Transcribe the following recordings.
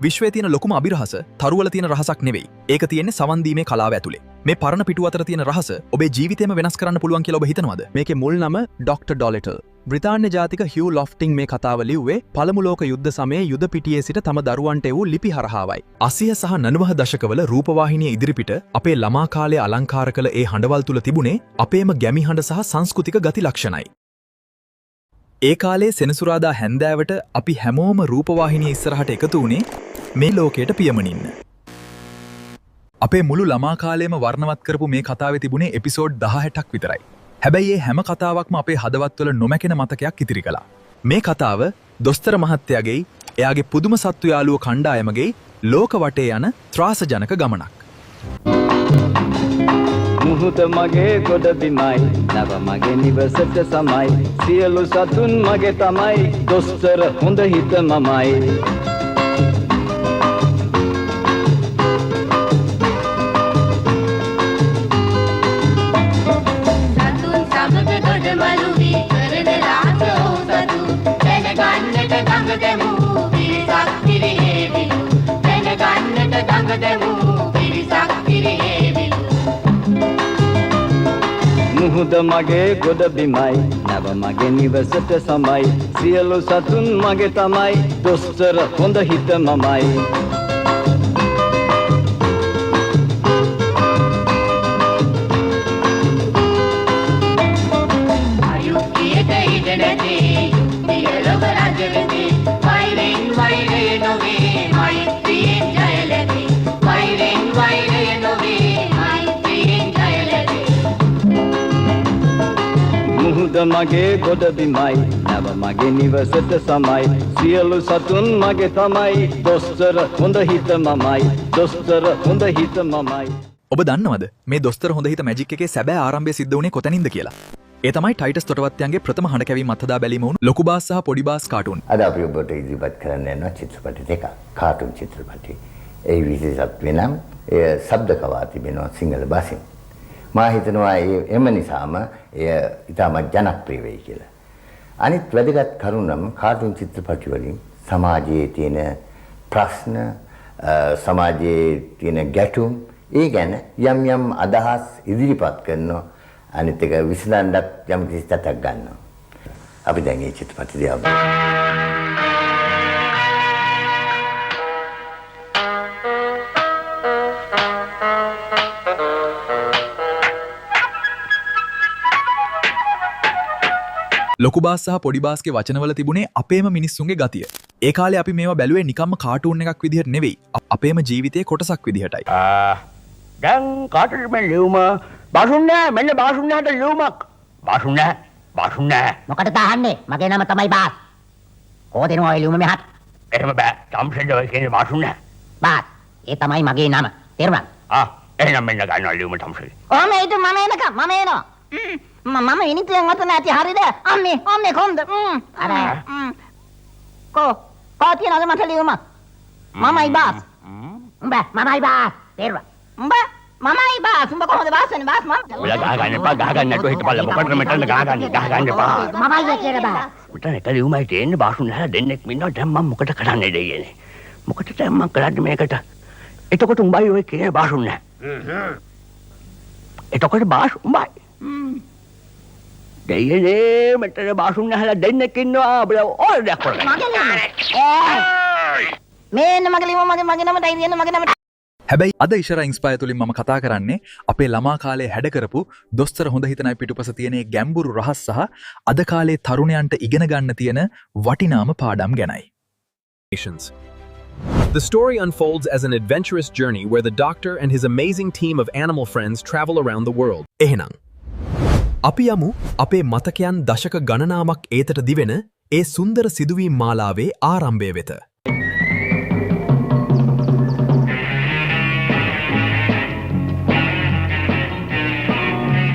විශ්වයේ තියෙන ලොකුම අභිරහස තරුවල තියෙන රහසක් නෙවෙයි. ඒක තියෙන්නේ සවන් දීමේ කලාව ඇතුලේ. මේ පරණ පිටු අතර තියෙන රහස ඔබේ ජීවිතේම වෙනස් කරන්න පුළුවන් කියලා ඔබ හිතනවද? මේකේ මුල් නම ඩොක්ටර් ඩොලිටල්. බ්‍රිතාන්‍ය ජාතික හියු ලොෆ්ටිං මේ කතාව ලිව්වේ පළමු ලෝක යුද්ධ සමයේ යුද පිටියේ සිට තම දරුවන්ට එවූ ලිපි හරහාවයි. 80 සහ 90 දශකවල රූපවාහිනිය ඉදිරිපිට අපේ ළමා කාලයේ අලංකාර කළ ඒ හඬවල් තුල තිබුණේ අපේම ගැමි හඬ සහ සංස්කෘතික ගති ලක්ෂණයි. ඒ කාලේ සෙනසුරාදා හැන්දෑවට අපි හැමෝම රූපවාහිනිය ඉස්සරහට එකතු වුණේ මේ ලෝකයට පියමනින්න. අපේ මුළු ළමා කාලයම වර්ණවත් කරපු මේ කතාවේ තිබුණේ එපිසෝඩ් 10-60ක් විතරයි. හැබැයි මේ හැම කතාවක්ම අපේ හදවත්වල නොමැකෙන මතකයක් ඉතිරි කළා. මේ කතාව දොස්තර මහත්තයාගේ එයාගේ පුදුම සත්තු යාළුවෝ කණ්ඩායමගේ ලෝක වටේ යන ත්‍රාසජනක ගමනක්. මුහුද මගේ ගොඩ බිමයි නව මගේ නිවසට සමයි සියලු සතුන් මගේ තමයි දොස්තර හොඳ හිත මමයි සතුන් සමග ගොඩ මළුවි කරන රාස ඕසතු දැනගන්නට ගඟ දෙමු පිරිසක් පිරිහෙවිලු දැනගන්නට ගඟ දෙමු පිරිසක් පිරිහෙවිලු මුහුද මගේ ගොඩ බිමයි නව මගේ නිවසට සමයි සියලු සතුන් මගේ තමයි දොස්තර හොඳ හිත මමයි අයුක්තියට ඉඩ නැති යුක්තිය ලොව රජ වෙති වෛරෙන් වෛරය නොවේ මෛත්‍රියෙන් ජය ලැබේ වෛරෙන් වෛරය නොවේ මෛත්‍රියෙන් ජය ලැබේ මුහුද මගේ ගොඩ බිමයි නව මගේ නිවසට සමයි සියලු සතුන් මගේ තමයි දොස්තර හොඳ හිත මමයි දොස්තර හොඳ හිත මමයි ඔබ දන්නවද මේ දොස්තර හොඳ හිත මැජික් එකේ සැබෑ ආරම්භය සිද්ධ වුණේ කොතනින්ද කියලා? ඒ තමයි ටයිටස් තොටවත්යන්ගේ ප්‍රථම හඬ කැවීම අත්හදා බැලීම වුණු ලොකු බාස් සහ පොඩි බාස් කාටුන්. අද අපි ඔබට ඉදිරිපත් කරන්න යනවා චිත්‍රපට දෙකක්. කාටුන් චිත්‍රපටි. ඒ විශේෂත්වය නම් එය ශබ්ද කවා තිබෙනවා සිංහල භාෂෙන්. මා හිතනවා එම නිසාම එය ඉතාමත් ජනප්‍රිය වෙයි කියලා. අනිත් වැදගත් කරුණ නම් කාටුන් චිත්‍රපටි වලින් සමාජයේ තියෙන ප්‍රශ්න සමාජයේ තියෙන ගැටුම් ඒ ගැන යම් යම් අදහස් ඉදිරිපත් කරනවා. අනිත් එක විසඳන්නත් යම් කිසි තත්ත්වයක් ගන්නවා. අපි දැන් මේ චිත්‍රපටි දිහා බලමු. ලොකු බාස් සහ පොඩි බාස්ගේ වචනවල තිබුණේ අපේම මිනිස්සුන්ගේ ගතිය. ඒ කාලේ අපි මේවා බැලුවේ නිකම්ම කාටූන් එකක් විදිහට නෙවෙයි. අපේම ජීවිතයේ කොටසක් විදිහටයි. දැන් කාටද මේ ලියුම? බාසුන් නෑ මෙන්න බාසුන් නෑට ලියුමක්. බාසුන් නෑ. මොකටද අහන්නේ? මගේ නම තමයි බාස්. කොහෙද එනවා ඒ ලියුම මෙහාට? එහෙම බෑ. සම්සෙන්ඩ ඔය කියන්නේ බාසුන් නෑ. බාස්. ඒ තමයි මගේ නම. තේරුණාද? එහෙනම් මෙන්න ගන්නවා ලියුම සම්සෙන්ඩ. ඔහම ඒත් මම එනවා. මම විනිතෙන් අත නැති හරිද? අම්මේ කොන්ද? අර කෝ තියනද මට ලියුමක්? මමයි බාස්. මමයි බාස්. තේරුණා? මමයි බාස්. උඹ කොහොමද බාස් වෙන්නේ බාස් මම? ඔයා ගහගන්න එපා ගහගන්න නැතුව හිටපල්ලා මොකටද මෙතන ගහගන්න එපා. මමයි කියලා බාස්. මෙතන එක ලියුමයි තියෙන්නේ බාසුන් නැහැ දෙන්නෙක් ඉන්නවා දැන් මම මොකට කරන්නේ දෙයියනේ. මොකටද දැන් මම කරන්නේ මේකට? එතකොට උඹයි ඔය කියන්නේ බාසුන් නැහැ. එතකොට බාස් උඹයි. දෙයියනේ මෙතන බාසුන් නැහැලා දෙන්නෙක් ඉන්නවා අපිට ඕන දෙයක් කරන්න. මේන්න මගේ ලියුම මගේ නමටයි තියෙන්නේ මගේ නමට. හැබැයි අද ඉෂරා ඉන්ස්පයර් තුලින් මම කතා කරන්නේ අපේ ළමා කාලේ හැඩ කරපු දොස්තර හොඳ හිතනයි පිටුපස තියෙන ගැඹුරු රහස් සහ අද කාලේ තරුණයන්ට ඉගෙන ගන්න තියෙන වටිනාම පාඩම් ගැනයි. The story unfolds as an adventurous journey where the doctor and his amazing team of animal friends travel around the world. එහෙනම් අපි යමු අපේ මතකයන් දශක ගණනාවක් ඒතට දිවෙන ඒ සුන්දර සිදුවීම් මාලාවේ ආරම්භය වෙත.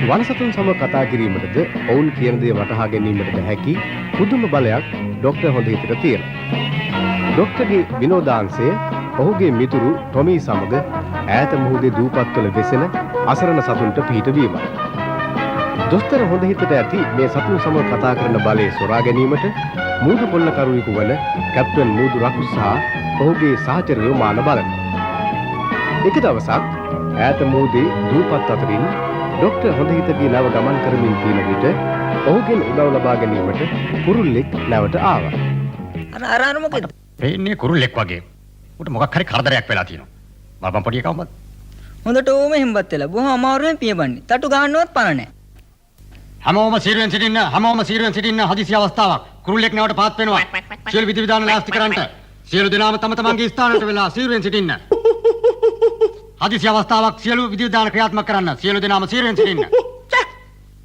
වනසතුන් සමග කතා කිරීමටද ඔවුන් කියන දේ වටහා ගැනීමටද හැකි පුදුම බලයක් ඩොක්ටර් හොඳහිතට තියෙනවා. ඩොක්ටර්ගේ විනෝදාංශය ඔහුගේ මිතුරු ටොමී සමග ඈත මුහුදේ දූපත්වල වෙසෙන අසරණ සතුන්ට පිහිටවීමයි. දොස්තර හොඳ හිතට ඇති මේ සතුන් සමග කතා කරන බලය සොරා ගැනීමට මූදු පොල්ලකරුවෙකු වන කැප්ටන් මූදු රකුස් සහ ඔහුගේ සහචරයෝ මාන බලනවා. එක දවසක් ඈත මූදේ දූපත් අතරින් ડોක්ටර් හොඳහිතගේ නව ගමන් කරමින් තියෙන විට ඔහුගෙන් උදව් ලබා ගැනීමට කුරුල්ලෙක් නැවට ආවා. අර මොකද? පේන්නේ කුරුල්ලෙක් වගේ. උට මොකක් හරි කරදරයක් වෙලා තියෙනවා. බලපන් පොඩි එකවමත්. හොඳට ඕම හිම්බත් වෙලා බොහොම අමාරුවෙන් පියබන්නේ. තටු ගන්නවත් පණ නැහැ. හැමෝම සීරුවෙන් සිටින්න හදිසි අවස්ථාවක්. කුරුල්ලෙක් නැවට පාත් වෙනවා. සියලු විධි විධාන ලෑස්ති කරන්න. සියලු දෙනාම තම තමන්ගේ ස්ථානට වෙලා සීරුවෙන් සිටින්න. හදිසි අවස්ථාවක් සියලු විධි විධාන ක්‍රියාත්මක කරන්න. සියලු දෙනාම සීරුවෙන් සිටින්න.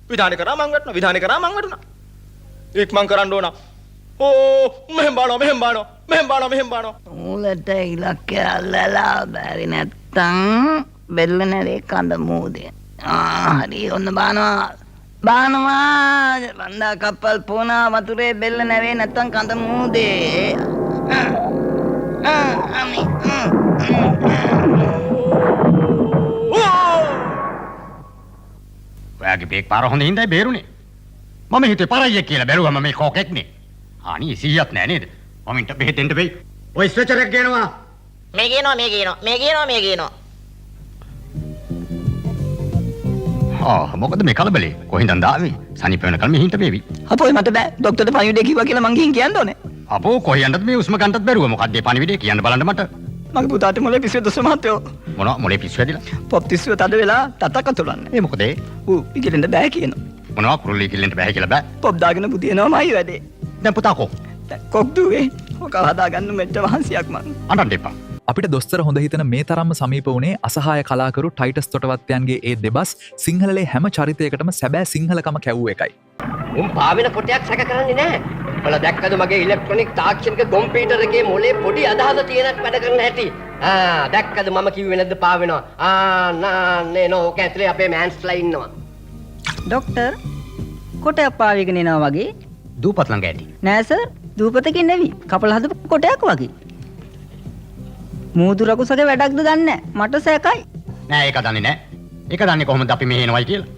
විධානය කරා මං වැටුණා. ඉක්මන් කරන්න ඕන. ඕ මෙහෙම බානවා. මූලට ඉලක්කය අල්ලලා බැරි නැත්තම් බෙල්ල නැරේ කඳ මූදේ. හරි ඔන්න බානවා වන්දා කප්පල් පෝනා වතුරේ බෙල්ල නැරේ නැත්තම් කඳ මූදේ. ඔයාගේ බේක් පාර හොඳ හින්දායි බේරුනේ. මම හිතුවේ පරයියෙක් කියලා බැලුවම මේ කෝකෙක්නේ. අනේ 100ක් නෑ නේද? මම ඉන්ට බෙහෙත් දෙන්න වෙයි. ඔය ස්ට්‍රෙචර් එක ගේනවා. මේ කියනවා. මොකද මේ කලබලේ? කොහෙන්ද ආවේ? සනීප වෙනකල් මෙහි හිට වේවි. අපෝයි මට බෑ. ડોක්ටර්ට පණිවිඩය කිව්වා කියලා මං ගිහින් කියන්න ඕනේ. අපෝ කොහේ යන්නද මේ උස්ම ගන්නත් බැරුව මොකක්ද මේ පණිවිඩය කියන්න බලන්න මට. මගේ පුතාට මොලේ පිස්සුව දොස්ස මහත්තයෝ. මොනවා මොලේ පිස්සු ඇදිලා? පොප් තිස්සුව තද වෙලා තතක තුලන්නේ. ඒ මොකද ඒ? ඉගෙලෙන්න බෑ කියනවා. මොනවා කුරුල්ලී කිල්ලෙන්ට බෑ කියලා බෑ. පොප් දාගෙන පුදිනවමයි වැඩේ. දැන් පුතා කො? කොක් දුවේ. ඔක හදාගන්න මෙච්ච වහන්සියක් මං. අඬන්න එපා. අපිට දොස්තර හොඳ හිතන මේ තරම්ම සමීප වුණේ අසහාය කලාකරු ටයිටස් තොටවත්යන්ගේ ඒ දෙබස් සිංහලේ හැම චරිතයකටම සැබෑ සිංහලකම කැවූ එකයි. උන් පාවෙන කොටයක් සැක කරන්නේ නැහැ. ඔයාලා දැක්කද මගේ ඉලෙක්ට්‍රොනික තාක්ෂණික කම්පියුටර් එකේ මොලේ පොඩි අදහස තියෙනක් වැඩ කරන හැටි. දැක්කද මම කිව්වේ නැද්ද පාවෙනවා. නේ නෝ ඕක ඇතුලේ අපේ මෑන්ස්ලා ඉන්නවා. ડોක්ටර් කොටයක් පාවිගෙන එනවා වගේ. දූපත් ළඟ ඇති. නෑ සර් දූපතකින් නෙවි. කපල හදපු කොටයක් වගේ. මූදු රකුසගේ වැඩක්ද දන්නේ නැහැ. මට සැකයි. නෑ ඒක දන්නේ නෑ. ඒක දන්නේ කොහොමද අපි මෙහෙ එනවයි කියලා?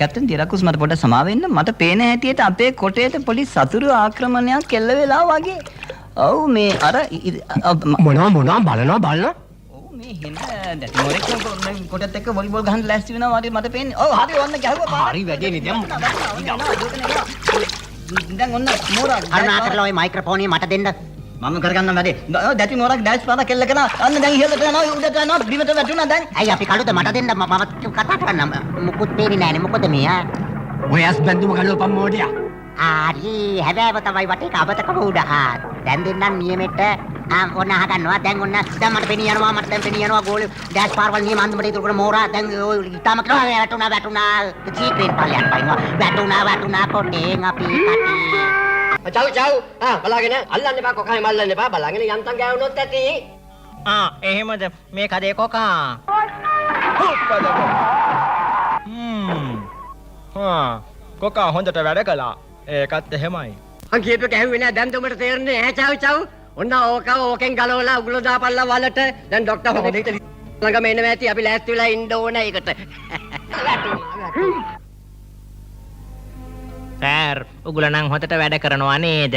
කැප්ටන් දිරකුස් මට පොඩ්ඩක් සමාව වෙන්න. මට පේන හැටියට අපේ කොටේට පොඩි සතුරු ආක්‍රමණයක් කෙල්ල වෙලා වගේ. ඔව් මේ අර මොනවා බලනවා. ඔව් මේ හෙන දැන් මොරෙක් කොටත් එක්ක වොලිබෝල් ගහන්න ලෑස්ති වෙනවා වගේ මට පේන්නේ. ඔව් හරි ඔන්න ගැහුවා. හරි වැඩේ නේ දැන්. දැන් ඔන්න මෝරා කරුණාකරලා ওই මයික්‍රොෆෝනේ මට දෙන්න. මම කරගන්න වැඩේ. දැටි මෝරක් ඩෑෂ් පාරක් කෙල්ල කරා. අන්න දැන් ඉහළට යනවා උඩට යනවා බිමට වැටුණා දැන්. අයි අපි කළුද මට දෙන්න මම කතා කරන්න මුකුත් පේන්නේ නැහනේ මොකද මේ ඔය ඇස් බැඳුම ගලවපන් මෝඩයා. හරි හැබැයි තමයි වටේ කබතකම උඩ දැන් දෙන්නම් නියමෙට ඔන්න අහගන්නවා දැන් ඔන්න දැන් මට පෙනී යනවා ගෝල ඩෑෂ් පාරවල් නියම අන්දමට ඉතුරු කරන මෝරා දැන් ඔය ඊටම කරා වැටුණා සීක්‍රේට් පල්ලයක් පයින්නවා වැටුණා කොටෙන් අපි කටි චව් බලාගෙන අල්ලන්න එපා කොකයි මල්ලන්න එපා බලාගෙන යන්තම් ගෑවුනොත් ඇති එහෙමද මේ කඩේ කොකා කොකා හොඳට වැඩ කළා ඒකත් එහෙමයි මං කීප කැහුවේ නෑ දැන් උඹට තේරෙන්නේ ඈ චව් ඔන්න ඕකෙන් ගලවලා උගුල දාපල්ලා වලට දැන් ડોක්ටර් හොඳට ළඟම එනවා ඇති අපි ලෑස්ති වෙලා ඉන්න ඕන ඒකට සර් උගුල නම් හොඳට වැඩ කරනවා නේද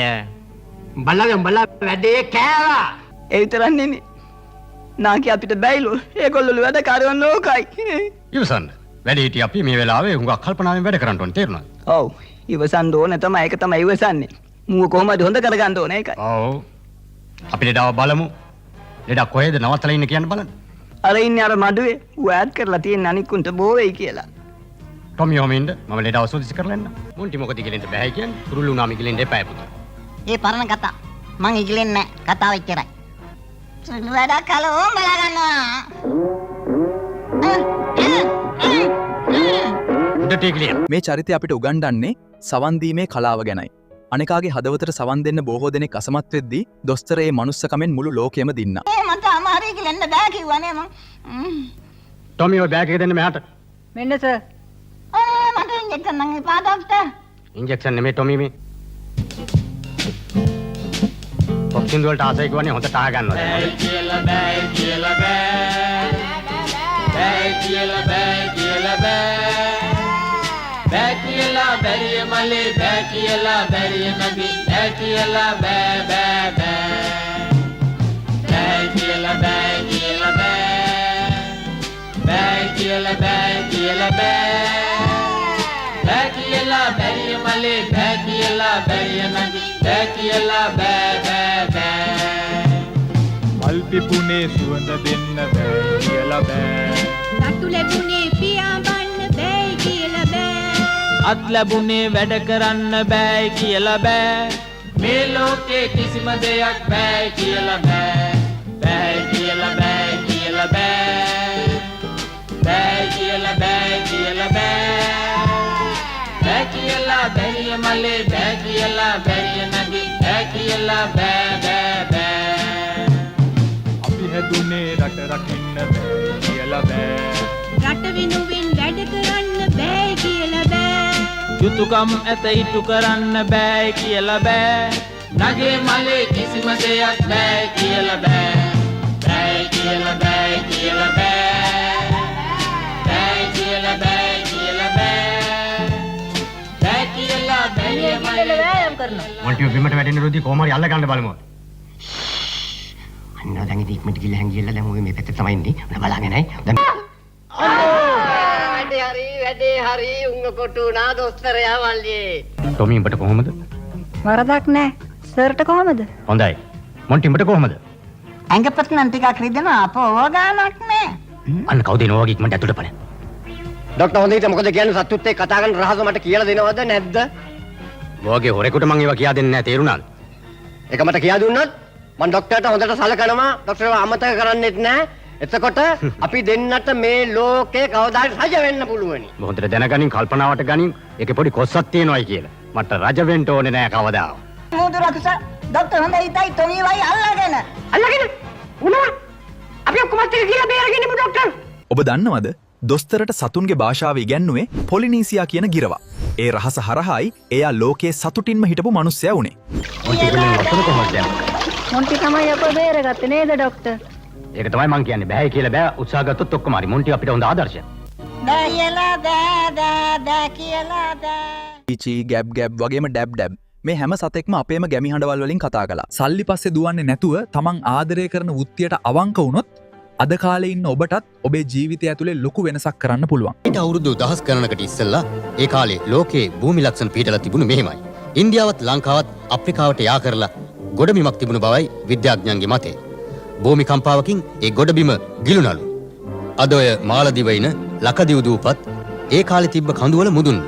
බල්ලා වැඩේ කෑවා ඒ විතරක් නෙමෙයි නාකි අපිට බැයිලු ඒගොල්ලෝ වැඩ කරවන්න ඕකයි ඉවසන්න වැඩ හිටිය අපි මේ වෙලාවේ හුඟක් කල්පනාවෙන් වැඩ කරන්න ඕනේ තේරුණාද ඔව් ඉවසන්න ඕනේ තමයි ඒක තමයි ඉවසන්නේ මූව කොහොමද හොඳ කරගන්න ඕනේ ඒකයි ඔව් අපි ලෙඩව බලමු ලෙඩක් කොහෙද නවත්තලා ඉන්නේ කියන්න බලන්න අර ඉන්නේ අර මඩුවේ ඌ ඈඩ් කරලා තියෙන අනික්කුන්ට බෝ වෙයි කියලා ටොමි හොමින්ද මම ලෙඩව සෝදිසි කරලා එන්න මුන්ටි මොකද ඉගෙලෙන්න බෑ කියන්නේ කුරුල්ලු නාම ඉගෙලෙන්න එපා පුතා ඒ පරණ කතා මං ඉගෙලෙන්නේ නැහැ කතාව එච්චරයි වැඩ කළොම් බලා ගන්නවා මේ චරිතය අපිට උගන්වන්නේ සවන් දීමේ කලාව ගැනයි. අනිකාගේ හදවතට සවන් දෙන්න බොහෝ දෙනෙක් අසමත් වෙද්දී දොස්තර ඒ මනුස්සකමෙන් මුළු ලෝකෙම දින්නා. මට අමාරුයි කියලා එන්න බෑ කිව්වනේ මං. ටොමි ඔය බෑග් එක දෙන්න මෙහාට. මෙන්න සර්. මට ඉන්ජෙක්ෂන් නම් එපා ડોක්ටර්. ඉන්ජෙක්ෂන් නෙමෙයි ටොමි මේ. පොක්සින් වලට ආසයි කියන්නේ හොඳට ආ ගන්නවා. බෑ කියලා බෑ. බෑ කියලා බැරිය මලේ බෑ කියලා බැරිය නදී බෑ කියලා බෑ බෑ බෑ කියලා බෑ කියලා බෑ බෑ කියලා බෑ කියලා බෑ කියලා බැරිය මලේ බෑ කියලා බැරිය නදී බෑ කියලා බෑ බෑ බෑ මල් පිපුනේ සුවඳ දෙන්න බෑ කියලා බෑ නටු ලැබුණේ පියාඹන්න බෑ කියලා බෑ අත් ලැබුණේ වැඩ කරන්න බෑ කියලා බෑ මේ ලෝකේ කිසිම දෙයක් බෑ කියලා බෑ බෑ කියලා බෑ කියලා බෑ බෑ කියලා බෑ කියලා බෑ බෑ කියලා බැරිය මලේ බෑ කියලා බැරිය නදී බෑ කියලා බෑ බෑ බෑ අපි හැදුනේ රට රකින්න බෑ කියලා බෑ රට වෙනුවෙන් වැඩ කරන්න බෑ කියලා බෑ යුතුයකම් ඇත ඉටු කරන්න බෑ කියලා බෑ නගේ මලේ කිසිම දෙයක් බෑ කියලා බෑ බෑ කියලා බෑ කියලා බෑ බෑ කියලා බෑ කියලා බෑ බෑ කියලා බැරිය මලේ වෑයම් කරනවා. මොන්ටියෝ බිමට වැටෙන රොදි කොහොම හරි අල්ල ගන්න බලමු. අන්න දැන් ඉතින් ඉක්මනට ගිහලා හැංගියලා දැන් ඔය මේ පැත්තේ තමයි ඉන්නේ. මම බලාගෙන නැහැ. දැන් වැඩේ හරි උංග කොටුනා දොස්තරයා මල්ලියේ. ටොමි උඹට කොහොමද? වරදක් නැහැ. සර්ට කොහමද? හොඳයි. මොන්ටි උඹට කොහොමද? ඇඟපත් නම් ටිකක් රිදෙනවා අපෝ ගානක් නෑ. අන්න කවුද එනවා වගේ ඉක්මනට ඇතුළට පණ. ડોක්ටර් හොඳට මොකද කියන්නේ සතුත් එක්ක කතා කරන රහස මට කියලා දෙනවද නැද්ද? ඔයගේ හොරෙකුට මං ඒවා කියා දෙන්නේ නැහැ තේරුණාද? ඒක මට කියා දුන්නොත් මම ડોක්ටර්ට හොඳට සලකනවා. ડોක්ටර්ව අමතක කරන්නෙත් නෑ. එතකොට අපි දෙන්නට මේ ලෝකේ කවදාද රජ වෙන්න පුළුවනි. හොඳට දැනගනින් කල්පනාවට ගනින් ඒකේ පොඩි කොස්සක් තියෙනවායි කියලා. මට රජ වෙන්න ඕනේ නෑ කවදාවත්. මොකද රකුස ડોක්ටර් හොඳයි ඉතයි ටොමි වයි අල්ලගෙන උනවා. අපි ඔක්කොම ටික කියලා බේරගෙන ඉමු ડોක්ටර්. ඔබ දන්නවද දොස්තරට සතුන්ගේ භාෂාව ඉගැන්නුවේ පොලිනීසියා කියන ගිරවා. ඒ රහස හරහායි එයා ලෝකයේ සතුටින්ම හිටපු මිනිස්සයා වුණේ. මොන්ටි තමයි අප බේරගත්තේ නේද ડોක්ටර්? ඒක තමයි මං කියන්නේ බෑ කියලා බෑ උත්සාහ ගත්තොත් ඔක්කොම හරි. මොන්ටි අපිට හොඳ ආදර්ශයක්. බෑ කියලා බෑ කියලා බෑ. චී ගැබ් ගැබ් වගේම ඩැබ් ඩැබ් මේ හැම සතෙක්ම අපේම ගැමි හඬවල් වලින් කතා කළා. සල්ලි පස්සේ දුවන්නේ නැතුව තමන් ආදරය කරන වෘත්තියට අවංක වුණොත් අද කාලේ ඉන්න ඔබටත් ඔබේ ජීවිතය ඇතුලේ ලොකු වෙනසක් කරන්න පුළුවන්. ඊට අවුරුදු 10 ගණනකට ඉස්සෙල්ලා ඒ කාලේ ලෝකේ භූමි ලක්ෂණ පිටලා තිබුණු මෙහෙමයි. ඉන්දියාවත් ලංකාවත් අප්‍රිකාවට යා කරලා ගොඩබිමක් තිබුණු බවයි විද්‍යාඥයන්ගේ මතය. භූමි කම්පාවකින් ඒ ගොඩබිම ගිලුණලු. අද ඔය මාලදිවයින ලකදිව් දූපත් ඒ කාලේ තිබ්බ කඳුවල මුදුන්ලු.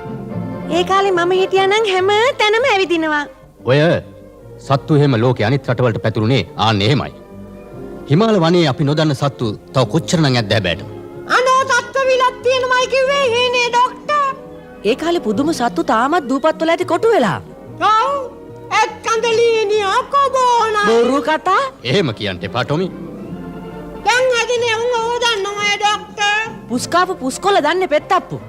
ඒ කාලේ මම හිටියා නම් හැම තැනම ඇවිදිනවා. ඔය සත්තු එහෙම ලෝකේ අනිත් රටවලට පැතුරුනේ ආන්න එහෙමයි. හිමාල වනයේ අපි නොදන්න සත්තු තව කොච්චරනම් ඇද්ද හැබැයි. අනෝ සත්ත්ව විලක් තියෙනමයි කිව්වේ හේනේ ડોක්ටර්. ඒ කාලේ පුදුම සත්තු තාමත් දූපත් වල ඇති කොටු වෙලා. ඔව් එක්කන්දලීනි අකබෝන. බොරු කතා. එහෙම කියන්න එපා ටොමි. දැන් හැදිනේ උන් ඕදන්නමයි ડોක්ටර්. පුස්කාපු පුස්කොළ දන්නේ පෙත්තප්පු.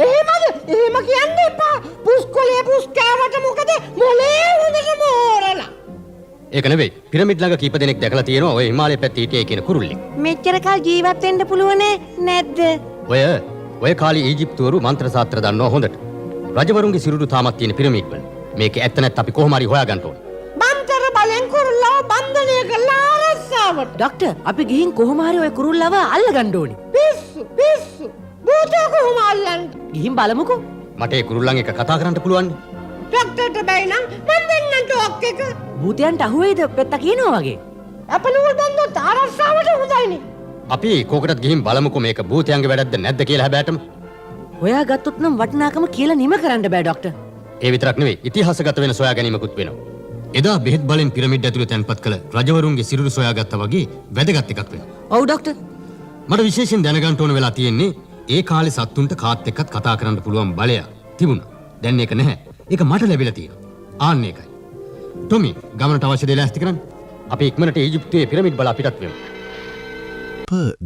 එහෙමද? එහෙම කියන්න එපා. පුස්කොලේ පුස්කෑවට මොකද මොලේ හොඳට මෝරලා. ඒක නෙවෙයි. පිරමිඩ් ළඟ කීප දෙනෙක් දැකලා තියෙනවා ඔය හිමාලය පැත්තේ හිටියේ කියන කුරුල්ලෙක්. මෙච්චර කල් ජීවත් වෙන්න පුළුවන් නැද්ද? ඔය කාලේ ඊජිප්තුවරු මන්ත්‍ර සාත්‍ර දන්නවා හොඳට. රජවරුන්ගේ සිරුරු තාමත් තියෙන පිරමිඩ් වල. මේක ඇත්ත නැත්නම් අපි කොහොම හරි හොයාගන්න ඕන. මන්ත්‍ර බලෙන් කුරුල්ලව බන්ධනය කළා අරස්සාවට. ડોක්ටර් අපි ගිහින් කොහොම හරි ඔය කුරුල්ලව අල්ලගන්න ඕනි. පිස්සු. බූතෝ කොහොම අල්ලන්නේ? ගිහින් බලමුකෝ. මට ඒ කුරුල්ලන් එක කතා කරන්න පුළුවන්. ડોක්ටර්ට බැයි නම් මම දෙන්නම් ටොක් එක. භූතයන්ට අහුවේද පෙත්ත කියනවා වගේ. අපනුව බන්දොත් අරස්සාවට හොඳයිනේ. අපි කෝකටත් ගිහින් බලමුකෝ මේක භූතයන්ගේ වැඩක්ද නැද්ද කියලා හැබැයිටම. හොයා ගත්තොත් නම් වටිනාකම කියලා නිම කරන්න බෑ ડોක්ටර්. ඒ විතරක් නෙවෙයි ඉතිහාසගත වෙන සොයා ගැනීමකුත් වෙනවා. එදා බෙහෙත් බලෙන් පිරමිඩ් ඇතුළේ තැන්පත් කළ රජවරුන්ගේ සිරුරු සොයාගත්තා වගේ වැදගත් එකක් වෙනවා. ඔව් ડોක්ටර්. මට විශේෂයෙන් දැනගන්න ඕන වෙලා තියෙන්නේ ඒ කාලේ සත්තුන්ට කාත් එක්කත් කතා කරන්න පුළුවන් බලය තිබුණා. දැන් ඒක නැහැ. ඒක මට ලැබිලා තියෙනවා. ආන්න ඒකයි. ටොමි ගමනට අවශ්‍ය දේ ලෑස්ති කරන්න. අපි ඉක්මනට ඊජිප්තුවේ පිරමිඩ් බල අපිටත් වෙමු.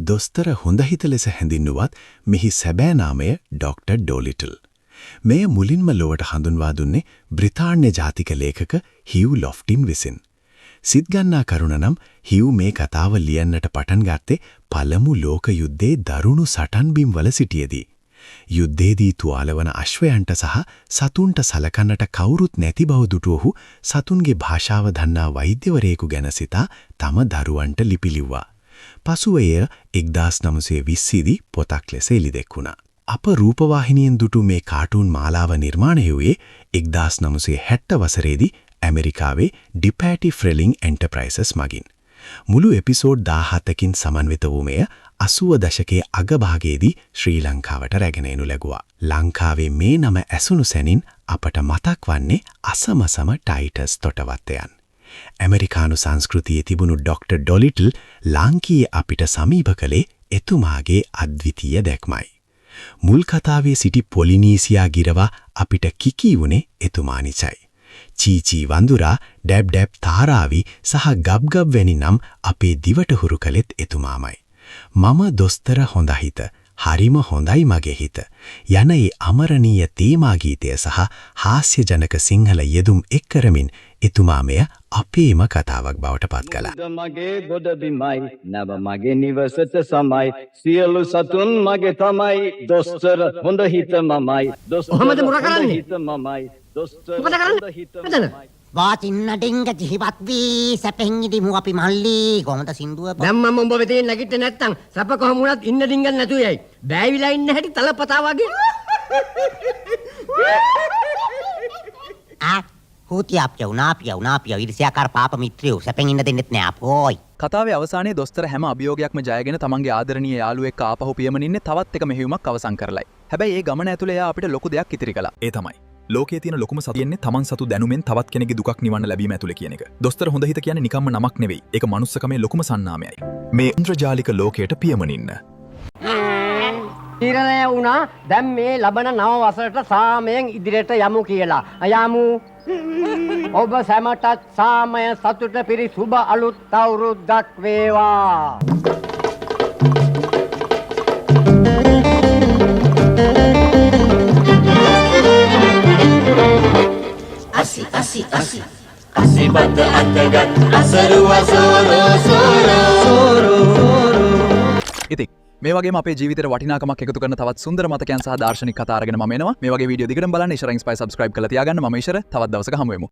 දොස්තර හොඳ හිත ලෙස හැඳින්නුවත් මෙහි සැබෑ නාමය ඩොක්ටර් ඩෝලිටල්. මෙය මුලින්ම ලොවට හඳුන්වා දුන්නේ බ්‍රිතාන්‍ය ජාතික ලේඛක හිව් ලොෆ්ටින් විසින්. සිත්ගන්නා කරුණ නම් හිව් මේ කතාව ලියන්නට පටන් ගත්තේ පළමු ලෝක යුද්ධයේ දරුණු සටන් බිම් වල සිටියේදී. යුද්ධේදී තුවාලවන අශ්වයන්ට සහ සතුන්ට සලකන්නට කවුරුත් නැති බව දුටු ඔහු සතුන්ගේ භාෂාව දන්නා වෛද්‍යවරයෙකු ගැන සිතා තම දරුවන්ට ලිපි ලිව්වා. පසුව එය 1920 දී පොතක් ලෙස එළිදැක්වුණා. අප රූපවාහිනියෙන් දුටු මේ කාටූන් මාලාව නිර්මාණය වූයේ 1960 වසරේදී ඇමරිකාවේ ඩිපෑටි ෆ්‍රෙලිං එන්ටර්ප්‍රයිසස් මගින්. මුළු එපිසෝඩ් 17කින් සමන්විත වූ මෙය 80 දශකයේ අගභාගයේදී ශ්‍රී ලංකාවට රැගෙන එනු ලැබුවා. ලංකාවේ මේ නම ඇසුණු සැනින් අපට මතක් වන්නේ අසමසම ටයිටස් තොටවත්තයන්. ඇමරිකානු සංස්කෘතියේ තිබුණු ඩොක්ටර් ඩොලිටල් ලාංකීය අපිට සමීප කළේ එතුමාගේ අද්විතීය දැක්මයි. මුල් කතාවේ සිටි පොලිනීසියා ගිරවා අපිට කිකී වුණේ එතුමා නිසයි. චීචී වඳුරා, ඩැබ් ඩැබ් තාරාවි සහ ගබ්ගබ් වැනි නම් අපේ දිවට හුරු කළෙත් එතුමාමයි. මම දොස්තර හොඳහිත, හරිම හොඳයි මගේ හිත යන ඒ අමරණීය තේමා ගීතය සහ හාස්‍යජනක සිංහල යෙදුම් එක් කරමින් එතුමා මෙය අපේම කතාවක් බවට පත් කළා. මගේ ගොඩ බිමයි නැව මගේ නිවසට සමයි සියලු සතුන් මගේ තමයි දොස්තර හොඳ හිත මමයි කොහමද මුර කරන්නේ? හිත මමයි දොස්තර මොකද කරන්නේ? හොඳ හිත මෙතන? මමයි. වාචින්න ඩෙංග ජීවත් වී සැපෙන් ඉදිමු අපි මල්ලි කොහොමද සින්දුව දැන් මම උඹ වෙතේ නැගිට නැත්තම් සැප කොහොම වුණත් ඉන්න ඩිංගල් නැතුව යයි. බෑවිලා ඉන්න හැටි තලපතා වගේ. උනාපිය ඉරිසියාකාර පාප මිත්‍රයෝ සැපෙන් ඉන්න දෙන්නෙත් නෑ අපෝයි. කතාවේ අවසානයේ දොස්තර හැම අභියෝගයක්ම ජයගෙන තමන්ගේ ආදරණීය යාළුවෙක් ආපහු පියමනින්නේ තවත් එක මෙහෙයුමක් අවසන් කරලයි. හැබැයි ඒ ගමන ඇතුළේ එයා අපිට ලොකු දෙයක් ඉතිරි කළා. ඒ තමයි ලෝකයේ තියෙන ලොකුම සතියෙන්නේ තමන් සතු දැනුමෙන් තවත් කෙනෙකුගේ දුකක් නිවන්න ලැබීම ඇතුළේ කියන එක. දොස්තර හොඳ හිත කියන්නේ නිකම්ම නමක් නෙවෙයි. ඒක මනුස්සකමේ ලොකුම සන්නාමයයි. මේ ඉන්ද්‍රජාලික ලෝකයට පියමනින්න. තීරණය වුණා දැන් මේ ලබන නව වසරට සාමයෙන් ඉදිරියට යමු කියලා. යමු. ඔබ සැමටත් සාමය සතුට පිරි සුබ අලුත් අවුරුද්දක් වේවා. අසිබත අතගත් අසරුව සෝරෝ ඉතින් මේ වගේම අපේ ජීවිතේට වටිනාකමක් එකතු කරන තවත් සුන්දර මතකයන් සහ දාර්ශනික කතා අරගෙන මම එනවා. මේ වගේ වීඩියෝ දිගටම බලන්න ඉෂර් ඉන්ස්පයර් සබ්ස්ක්‍රයිබ් කරලා තියාගන්න. මම ඉෂර් තවත් දවසක හමු වෙමු.